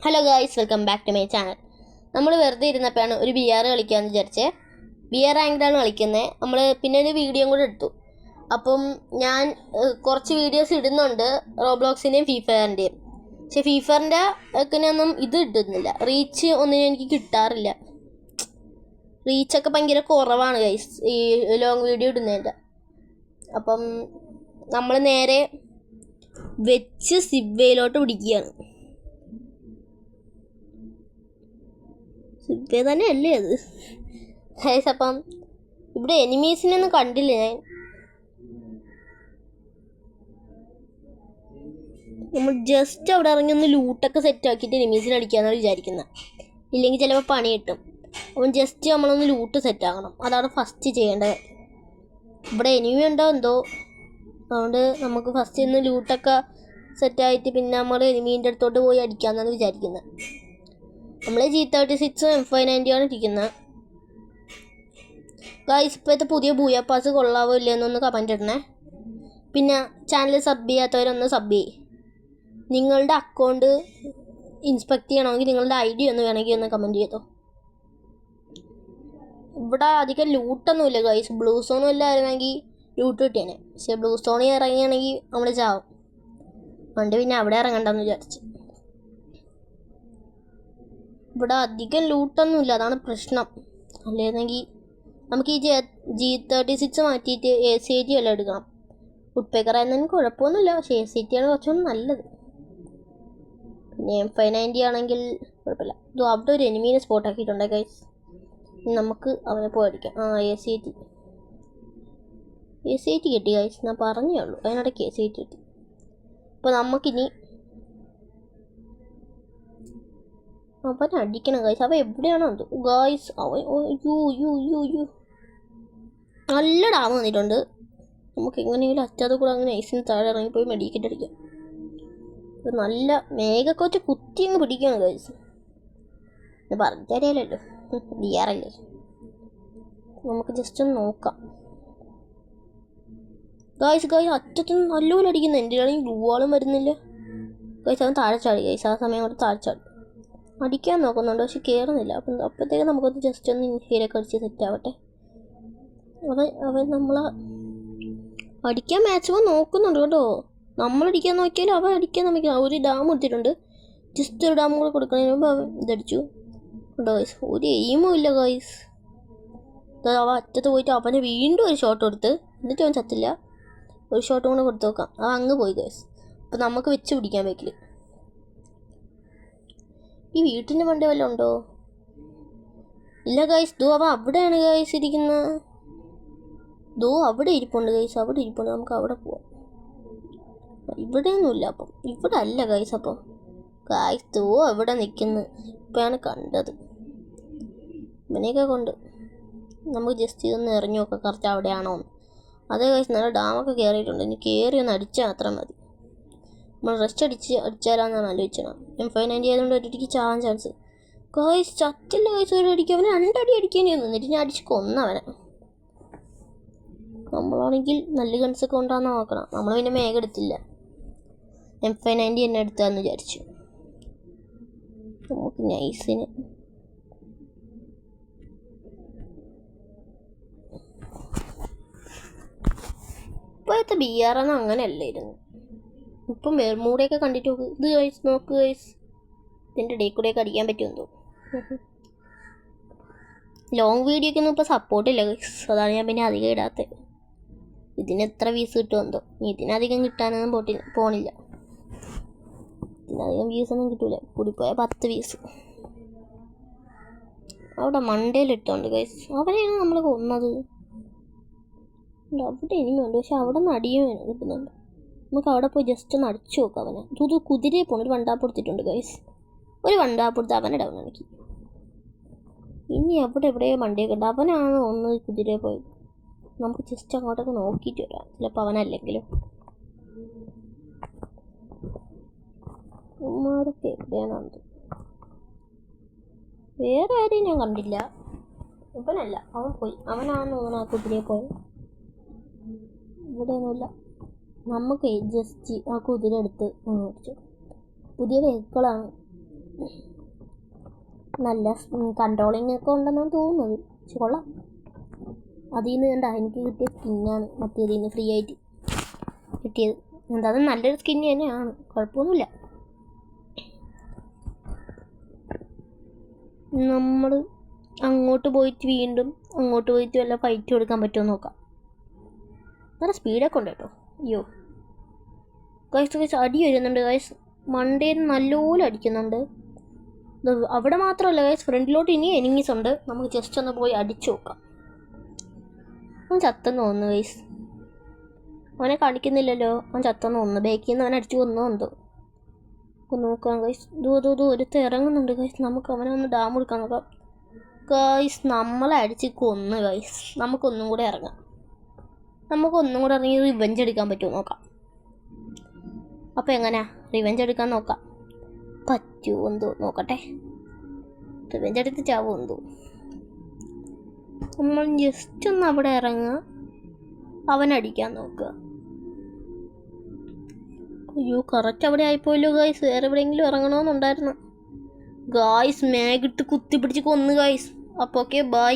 Hello guys, welcome back to my channel. നമ്മൾ വെറുതെ ഇരുന്നപ്പോഴാണ് ഒരു ബി ആർ കളിക്കാമെന്ന് വിചാരിച്ചേ. ബി ആർ റാങ്ക്ഡാണ് കളിക്കുന്നത്. നമ്മൾ പിന്നെ ഒരു വീഡിയോ കൂടെ എടുത്തു. അപ്പം ഞാൻ കുറച്ച് വീഡിയോസ് ഇടുന്നുണ്ട്, റോബ്ലോക്സിൻ്റെയും ഫ്രീ ഫയറിൻ്റെയും. പക്ഷേ ഫ്രീ ഫയറിൻ്റെ ഒന്നും ഇത് ഇടുന്നില്ല, റീച്ച് ഒന്നിനും എനിക്ക് കിട്ടാറില്ല. റീച്ചൊക്കെ ഭയങ്കര കുറവാണ് ഗൈസ് ഈ ലോങ് വീഡിയോ ഇടുന്നതിൻ്റെ. അപ്പം നമ്മൾ നേരെ വെച്ച് സിബ്വയിലോട്ട് പിടിക്കുകയാണ്. സിബ്വേ തന്നെ അല്ലേ അത് ഗൈസ്. അപ്പം ഇവിടെ എനിമീസിനൊന്നും കണ്ടില്ല ഞാൻ. നമ്മൾ ജസ്റ്റ് അവിടെ ഇറങ്ങി ഒന്ന് ലൂട്ടൊക്കെ സെറ്റ് ആക്കിയിട്ട് എനിമീസിനെ അടിക്കാന്നാണ് വിചാരിക്കുന്നത്. ഇല്ലെങ്കിൽ ചിലപ്പോൾ പണി കിട്ടും. അപ്പം ജസ്റ്റ് നമ്മളൊന്ന് ലൂട്ട് സെറ്റ് ആക്കണം, അതാണ് ഫസ്റ്റ് ചെയ്യേണ്ടത്. ഇവിടെ എനിമി ഉണ്ടോ എന്തോ, അതുകൊണ്ട് നമുക്ക് ഫസ്റ്റ് ഇന്ന് ലൂട്ടൊക്കെ സെറ്റായിട്ട് പിന്നെ നമ്മൾ എനിമീൻ്റെ അടുത്തോട്ട് പോയി അടിക്കാമെന്നാണ് വിചാരിക്കുന്നത്. നമ്മൾ G36 M590 ആണ് ഇരിക്കുന്നത് ഗൈസ്. ഇപ്പോഴത്തെ പുതിയ ബൂയ പാസ് കൊള്ളാവോ ഇല്ലെന്നൊന്ന് കമൻറ്റ് ഇടണേ. പിന്നെ ചാനൽ സബ് ചെയ്യാത്തവരൊന്ന് സബ് ചെയ്യും. നിങ്ങളുടെ അക്കൗണ്ട് ഇൻസ്പെക്ട് ചെയ്യണമെങ്കിൽ നിങ്ങളുടെ ID ഒന്ന് വേണമെങ്കിൽ ഒന്ന് കമൻറ്റ് ചെയ്തോ. ഇവിടെ അധികം ലൂട്ടൊന്നുമില്ല ഗൈസ്. ബ്ലൂ സോണും എല്ലാം ആയിരുന്നെങ്കിൽ ലൂട്ട് കിട്ടിയേനെ. പക്ഷേ ബ്ലൂ സോണിൽ ഇറങ്ങിയാണെങ്കിൽ നമ്മൾ ചാവും. അതുകൊണ്ട് പിന്നെ അവിടെ ഇറങ്ങണ്ടെന്ന് വിചാരിച്ചു. ഇവിടെ അധികം ലൂട്ടൊന്നുമില്ല, അതാണ് പ്രശ്നം. അല്ലായിരുന്നെങ്കിൽ നമുക്ക് ഈ G36 മാറ്റിയിട്ട് ACT എല്ലാം എടുക്കണം. വുഡ്പേക്കർ ആയിരുന്നെങ്കിൽ കുഴപ്പമൊന്നുമില്ല, പക്ഷേ ACT ആണ് കുറച്ചുകൂടി നല്ലത്. പിന്നെ M590 ആണെങ്കിൽ കുഴപ്പമില്ല. ഇത് അവിടെ ഒരു എനിമീനെ സ്പോട്ട് ആക്കിയിട്ടുണ്ട് ഗൈസ്. നമുക്ക് അവനെ പോയി അടിക്കാം. ACT കിട്ടി ഗൈസ്, ഞാൻ പറഞ്ഞേ ഉള്ളൂ. അതിനിടയ്ക്ക് ACT കിട്ടി. അപ്പോൾ നമുക്കിനി അവൻ അടിക്കണം ഗൈസ്. അവൻ എവിടെയാണോ എന്തോ ഗൈസ്. അവൻ യു നല്ല ഡാമ് വന്നിട്ടുണ്ട്. നമുക്ക് എങ്ങനെയെങ്കിലും അറ്റാതെ കൂടെ അങ്ങനെ ഐസിന് താഴെ ഇറങ്ങിപ്പോയി മെഡിക്കറ്റ് അടിക്കാം. നല്ല മേഘക്കൊച്ച് കുത്തി അങ്ങ് പിടിക്കുകയാണ് ഗൈസ്. പറഞ്ഞറിയാലല്ലോ, ബിയാറല്ലേ. നമുക്ക് ജസ്റ്റ് ഒന്ന് നോക്കാം ഗൈസ്. അറ്റത്തുനിന്ന് നല്ലപോലെ അടിക്കുന്നത്. എൻ്റെ ആണെങ്കിൽ ഗ്ലൂവാളും വരുന്നില്ല ഗൈസ്. അവൻ താഴെ ചാടി ഗൈസ്. ആ സമയം കൊണ്ട് താഴെ ചാടി അടിക്കാൻ നോക്കുന്നുണ്ട്, പക്ഷെ കയറുന്നില്ല. അപ്പോഴത്തേക്ക് നമുക്കൊന്ന് ജസ്റ്റ് ഒന്ന് ഇൻഹീലൊക്കെ അടിച്ച് സെറ്റ് ആവട്ടെ. അവൻ നമ്മളെ അടിക്കാൻ മാക്സിമം നോക്കുന്നുണ്ട് കേട്ടോ. നമ്മളടിക്കാൻ നോക്കിയാലും അവൻ അടിക്കാൻ നമുക്ക് ഒരു ഡാം കൊടുത്തിട്ടുണ്ട്. ജസ്റ്റ് ഒരു ഡാം കൂടെ കൊടുക്കുന്നതിന് മുമ്പ് അവൻ ഇതടിച്ചു കേട്ടോ ഗൈസ്. ഒരു എയിമും ഇല്ല ഗൈസ്. അവൻ അറ്റത്ത് പോയിട്ട് അവന് വീണ്ടും ഒരു ഷോട്ട് കൊടുത്ത്, എന്നിട്ട് അവൻ ചത്തില്ല. ഒരു ഷോട്ടും കൂടെ കൊടുത്ത് നോക്കാം. അവൻ അങ്ങ് പോയി ഗൈസ്. അപ്പം നമുക്ക് വെച്ച് പിടിക്കാൻ വെക്കില്ല. ഈ വീട്ടിൻ്റെ മണ്ട വല്ലതും ഉണ്ടോ? ഇല്ല ഗൈസ്. അവൻ അവിടെയാണ് ഗൈസ് ഇരിക്കുന്നത്. അവിടെ ഇരിപ്പുണ്ട് ഗൈസ്, അവിടെ ഇരിപ്പുണ്ട്. നമുക്ക് അവിടെ പോവാം. ഇവിടെയൊന്നുമില്ല. അപ്പം ഇവിടെ അല്ല ഗൈസ്. അപ്പം ഗൈസ് അവിടെ നിൽക്കുന്നു. ഇപ്പോഴാണ് കണ്ടത്. ഇവനെയൊക്കെ കൊണ്ട് നമുക്ക് ജസ്റ്റ് ഇതൊന്ന് എറിഞ്ഞു നോക്കാം കറക്റ്റ് അവിടെയാണോ എന്ന്. അതേ ഗൈസ്, നല്ല ഡാമൊക്കെ കയറിയിട്ടുണ്ട്. ഇനി കയറി ഒന്ന് അടിച്ചാൽ മാത്രം മതി. നമ്മൾ റെസ്റ്റ് അടിച്ചാലാന്നാണ് ആലോചിച്ചത്. M590 ആയതുകൊണ്ട് ഒരിടയ്ക്ക് ചാവാൻ ചാൻസ്. Guys ചത്തില്ല guys. ഒരു അടിക്ക് അവന് 2 അടി അടിക്കേണ്ടി വന്നു. എന്നിട്ട് ഞാൻ അടിച്ച് കൊന്നവനെ. നമ്മളാണെങ്കിൽ നല്ല ഗൺസൊക്കെ കൊണ്ടാന്ന് നോക്കണം. നമ്മൾ പിന്നെ മേഘ എടുത്തില്ല, M590 എന്നെ എടുത്താന്ന് വിചാരിച്ചു. നമുക്ക് നൈസിന് ഇപ്പോഴത്തെ BR അങ്ങനെയല്ലായിരുന്നു. ഇപ്പം മൂടെയൊക്കെ കണ്ടിട്ട് നോക്ക്. ഇത് ഗൈസ് നോക്ക് ഗൈസ്. ഇതിൻ്റെ ഇടയിൽ കൂടെയൊക്കെ അടിക്കാൻ പറ്റുമെന്തോ. ലോങ് വീഡിയോക്കൊന്നും ഇപ്പോൾ സപ്പോർട്ടില്ല ഗൈസ്. അതാണ് ഞാൻ പിന്നെ അധികം ഇടാത്തത്. ഇതിന് എത്ര വ്യൂസ് കിട്ടുമെന്തോ. ഇതിനധികം കിട്ടാനൊന്നും പോണില്ല. ഇതിനധികം വ്യൂസൊന്നും കിട്ടൂല. കൂടിപ്പോയാൽ 10 വ്യൂസ്. അവിടെ മണ്ടയിലിട്ടുണ്ട് ഗൈസ്. അവനെയാണ് നമ്മൾ കൊന്നത്. അവിടെ ഇനിയുണ്ട്, പക്ഷെ അവിടെ നിന്ന് അടിയും കിട്ടുന്നുണ്ട്. നമുക്ക് അവിടെ പോയി ജസ്റ്റ് ഒന്ന് അടിച്ചു നോക്കാം അവനെ. കുതിരയെ പോകണം. ഒരു വണ്ടാപ്പ് കൊടുത്തിട്ടുണ്ട് ഗൈസ്. ഒരു വണ്ടാപ്പ് കൊടുത്ത് അവനെ ഡൗൺ ആക്കി. ഇനി എവിടെയോ മണ്ടയൊക്കെ ഉണ്ട്. അവനാണ് ഒന്ന് കുതിരയെ പോയത്. നമുക്ക് ജസ്റ്റ് അങ്ങോട്ടൊക്കെ നോക്കിയിട്ട് വരാം. ചിലപ്പോൾ അവനല്ലെങ്കിലും. ഉമ്മാരൊക്കെ എവിടെയാണത്? വേറെ ആരെയും ഞാൻ കണ്ടില്ല. ഇവനല്ല, അവൻ പോയി. അവനാണ് തോന്നുന്നു ആ കുതിരയെ പോയത്. ഇവിടെയൊന്നുമില്ല. നമുക്ക് ജസ്റ്റ് ആ കുതിര എടുത്ത് ഓടിച്ചു. പുതിയ വെഹിക്കിളാണ്. നല്ല കൺട്രോളിങ് ഒക്കെ ഉണ്ടെന്നാണ് തോന്നുന്നത്. പക്ഷെ കൊള്ളാം. അതിൽ നിന്ന് കണ്ട എനിക്ക് കിട്ടിയ സ്കിന്നാണ് മറ്റേതിൽ നിന്ന് ഫ്രീ ആയിട്ട് കിട്ടിയത്. എന്തായാലും നല്ലൊരു സ്കിന്ന് തന്നെയാണ്, കുഴപ്പമൊന്നുമില്ല. നമ്മൾ അങ്ങോട്ട് പോയിട്ട് വീണ്ടും അങ്ങോട്ട് പോയിട്ട് വല്ല ഫൈറ്റ് കൊടുക്കാൻ പറ്റുമോ നോക്കാം. നല്ല സ്പീഡൊക്കെ ഉണ്ട് കേട്ടോ. അയ്യോ ഗൈസ് അടി വരുന്നുണ്ട് ഗൈസ്. മണ്ടയിൽ നല്ലപോലെ അടിക്കുന്നുണ്ട്. അവിടെ മാത്രമല്ല ഗൈസ്, ഫ്രണ്ടിലോട്ട് ഇനി എനിമീസ് ഉണ്ട്. നമുക്ക് ജസ്റ്റ് ഒന്ന് പോയി അടിച്ചു നോക്കാം. അവൻ ചത്തെന്ന് തോന്നുന്നു ഗൈസ്. അവനെ കാണിക്കുന്നില്ലല്ലോ. അവൻ ചത്തെന്ന് തോന്നുന്നു. ബേക്കിൽ നിന്ന് അവൻ അടിച്ചു കൊന്നോ എന്തോ. അപ്പോൾ നോക്കാം ഗൈസ്. ദൂ ഒരുത്ത ഇറങ്ങുന്നുണ്ട് ഗൈസ്. നമുക്ക് അവനെ ഒന്ന് ഡാം കൊടുക്കാൻ നോക്കാം ഗൈസ്. നമ്മളെ അടിച്ച് കൊന്ന് ഗൈസ്. നമുക്കൊന്നും കൂടെ ഇറങ്ങാം. നമുക്കൊന്നും കൂടെ ഇറങ്ങി റിവെഞ്ച് എടുക്കാൻ പറ്റുമോ നോക്കാം. അപ്പോൾ എങ്ങനെയാ റിവെഞ്ച് എടുക്കാൻ നോക്കാം. പറ്റുമോ എന്തോ നോക്കട്ടെ. റിവെഞ്ച് എടുത്ത് ചാവോ എന്തോ. നമ്മൾ ജസ്റ്റ് ഒന്ന് അവിടെ ഇറങ്ങുക, അവനടിക്കാൻ നോക്കുക. അയ്യോ കറക്റ്റ് അവിടെ ആയിപ്പോയല്ലോ ഗായ്സ്. വേറെ എവിടെയെങ്കിലും ഇറങ്ങണമെന്നുണ്ടായിരുന്നു ഗായ്സ്. മേഘിട്ട് കുത്തി പിടിച്ച് കൊന്നു ഗായ്സ്. അപ്പോൾ ഓക്കെ ബൈ.